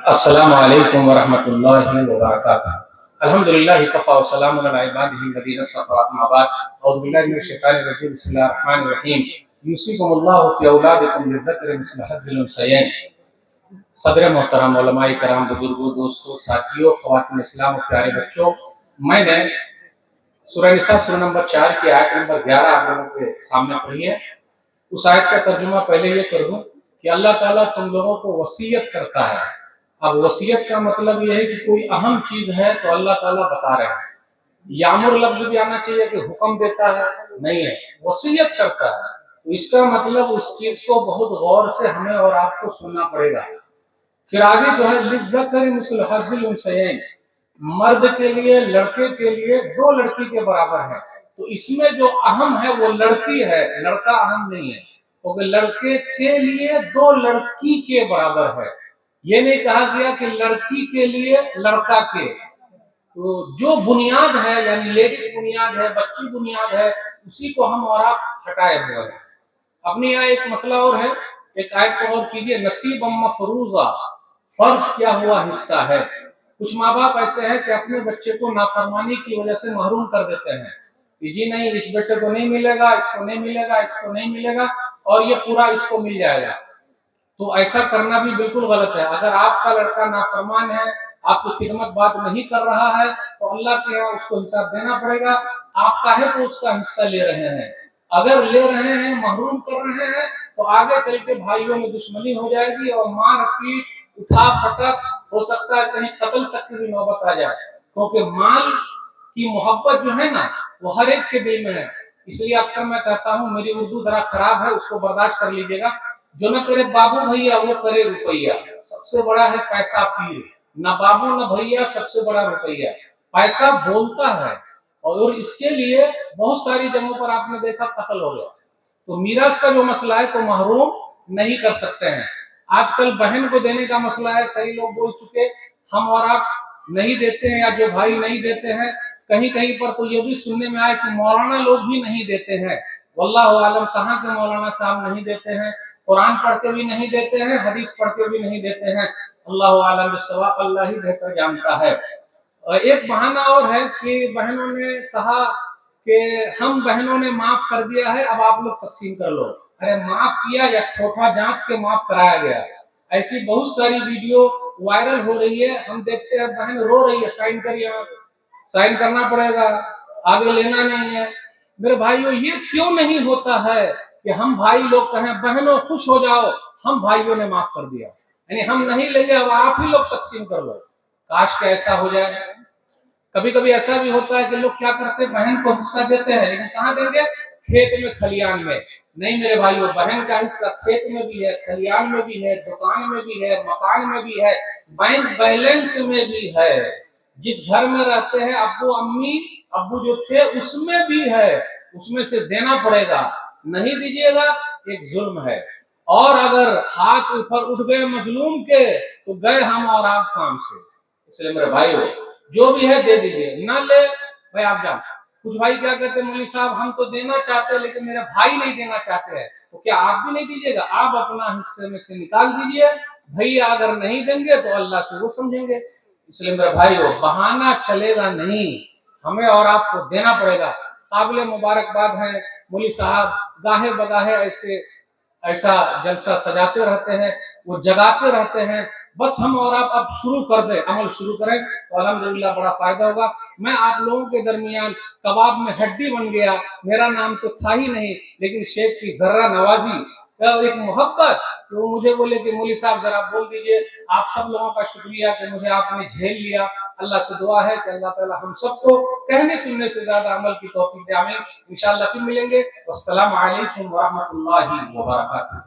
अस्सलामु अलैकुम वरहमतुल्लाहि वबरकातुहू। अल्हम्दुलिल्लाह कफ़ा व सलामुन अला इबादिहिल लज़ीना इस्तफ़ा अम्मा बाद। औज़ु बिल्लाहि मिनश शैतानिर रजीम। बिस्मिल्लाहिर रहमानिर रहीम। यूसिकुमुल्लाहु फ़ी औलादिकुम लिज़्ज़करि मिस्लु हज़्ज़िल उन्सयैन। सदर मोहतरम, उलमाए कराम, बुजुर्गों, दोस्तों, साथियों, ख़वातीन इस्लाम और प्यारे बच्चों, मैंने सूरह निसा सूरह नंबर 4 की आयत नंबर 11 आप लोगों के सामने पढ़ी है। उस आयत का तर्जुमा पहले ये कर दूं कि अल्लाह ताला तुम लोगों को वसीयत करता है। अब वसीयत का मतलब यह है कि कोई अहम चीज है तो अल्लाह ताला बता रहे हैं। यामुर लफ्ज भी आना चाहिए कि हुक्म देता है, नहीं है, वसीयत करता है। तो इसका मतलब उस चीज को बहुत गौर से हमें और आपको सुनना पड़ेगा। फिर आगे जो है लिज़्ज़करि मिस्लु हज़्ज़िल उन्सयैन, मर्द के लिए, लड़के के लिए दो लड़की के बराबर है। तो इसमें जो अहम है वो लड़की है, लड़का अहम नहीं है। क्योंकि लड़के के लिए दो लड़की के बराबर है, ये नहीं कहा गया कि लड़की के लिए लड़का के। तो जो बुनियाद है, यानी लेडीज बुनियाद है, बच्ची बुनियाद है, उसी को हम और आप हटाए हुए हैं। अपने यहाँ एक मसला और है, एक आयत को और कीजिए, नसीब मफरूजा, फर्ज क्या हुआ हिस्सा है। कुछ माँ बाप ऐसे हैं कि अपने बच्चे को नाफरमानी की वजह से महरूम कर देते हैं कि जी नहीं, इस बेटे को नहीं मिलेगा, इसको नहीं मिलेगा, इसको नहीं मिलेगा, और ये पूरा इसको मिल जाएगा। तो ऐसा करना भी बिल्कुल गलत है। अगर आपका लड़का नाफरमान है, आपकी खिदमत बात नहीं कर रहा है, तो अल्लाह के यहाँ उसको हिसाब देना पड़ेगा। आप काहे तो उसका हिस्सा ले रहे हैं? अगर ले रहे हैं, महरूम कर रहे हैं, तो आगे चल के भाइयों में दुश्मनी हो जाएगी और मार पीट, उठा पटक, हो सकता है कहीं कत्ल तक की भी नौबत आ जाए। क्योंकि माल की मोहब्बत जो है ना, वो हर एक के दिल में है। इसलिए अक्सर मैं कहता हूँ, मेरी उर्दू जरा खराब है, उसको बर्दाश्त कर लीजिएगा। जो न करे बाबू भैया वो करे रुपैया, सबसे बड़ा है पैसा पीर। न बाबू न भैया, सबसे बड़ा रुपैया। पैसा बोलता है और इसके लिए बहुत सारी जगहों पर आपने देखा कत्ल हो गया। तो मीरास का जो मसला है, तो महरूम नहीं कर सकते हैं। आजकल बहन को देने का मसला है, कई लोग बोल चुके हम और आप नहीं देते हैं, या जो भाई नहीं देते हैं। कहीं कहीं पर तो ये भी सुनने में आया कि मौलाना लोग भी नहीं देते हैं। वल्लाहु आलम कहाँ के मौलाना साहब नहीं देते हैं। कुरान पढ़ के भी नहीं देते हैं, हदीस पढ़ के भी नहीं देते हैं। अल्लाह आलम बिस्सवाब, अल्लाह ही बेहतर जानता है। एक बहाना और है कि बहनों ने कहा कि हम बहनों ने माफ कर दिया है, अब आप लोग तकसीम कर लो। अरे माफ किया या ठोठा जांच के माफ कराया गया? ऐसी बहुत सारी वीडियो वायरल हो रही है, हम देखते हैं बहन रो रही है, साइन करिए, साइन करना पड़ेगा, आगे लेना नहीं है। मेरे भाइयों, ये क्यों नहीं होता है कि हम भाई लोग कहें बहनों खुश हो जाओ, हम भाइयों ने माफ कर दिया, यानी हम नहीं लेंगे, अब आप ही लोग तकसीम कर लो। काश के ऐसा हो जाए। कभी कभी ऐसा भी होता है कि लोग क्या करते हैं, बहन को हिस्सा देते हैं, लेकिन कहाँ देंगे? खेत में, खलियान में। नहीं मेरे भाइयों, बहन का हिस्सा खेत में भी है, खलियान में भी है, दुकान में भी है, मकान में भी है, बैंक बैलेंस में भी है। जिस घर में रहते हैं अब्बू अम्मी, अब्बू जो थे, उसमें भी है, उसमें से देना पड़ेगा। नहीं दीजिएगा, एक जुल्म है। और अगर हाथ ऊपर उठ गए मजलूम के, तो गए हम और आप काम से। इसलिए मेरे भाइयों, जो भी है दे दीजिए, ना ले भाई आप जान। कुछ भाई क्या कहते हैं, मौलवी साहब हम तो देना चाहते हैं लेकिन मेरे भाई नहीं देना चाहते हैं। तो क्या आप भी नहीं दीजिएगा? आप अपना हिस्से में से निकाल दीजिए। भैया अगर नहीं देंगे तो अल्लाह से वो समझेंगे। इसलिए मेरे भाइयों, बहाना चलेगा नहीं, हमें और आपको देना पड़ेगा। काबिल मुबारकबाद है, मौलवी साहब गाहे बगाहे ऐसा जलसा सजाते रहते हैं, वो जगाते रहते हैं। बस हम और आप अब शुरू कर दें, अमल शुरू करें, तो अल्हम्दुलिल्लाह बड़ा फायदा होगा। मैं आप लोगों के दरमियान कबाब में हड्डी बन गया, मेरा नाम तो था ही नहीं, लेकिन शेख की जर्रा नवाजी, एक मोहब्बत, तो वो मुझे बोले कि मौलवी साहब जरा बोल दीजिए। आप सब लोगों का शुक्रिया कि मुझे आपने झेल लिया। अल्लाह से दुआ है कि अल्लाह ताला हम सबको कहने सुनने से ज्यादा अमल की तौफीक दे। आमीन। इंशाअल्लाह फिर मिलेंगे। वस्सलामु अलैकुम व रहमतुल्लाहि व बरकातुहू।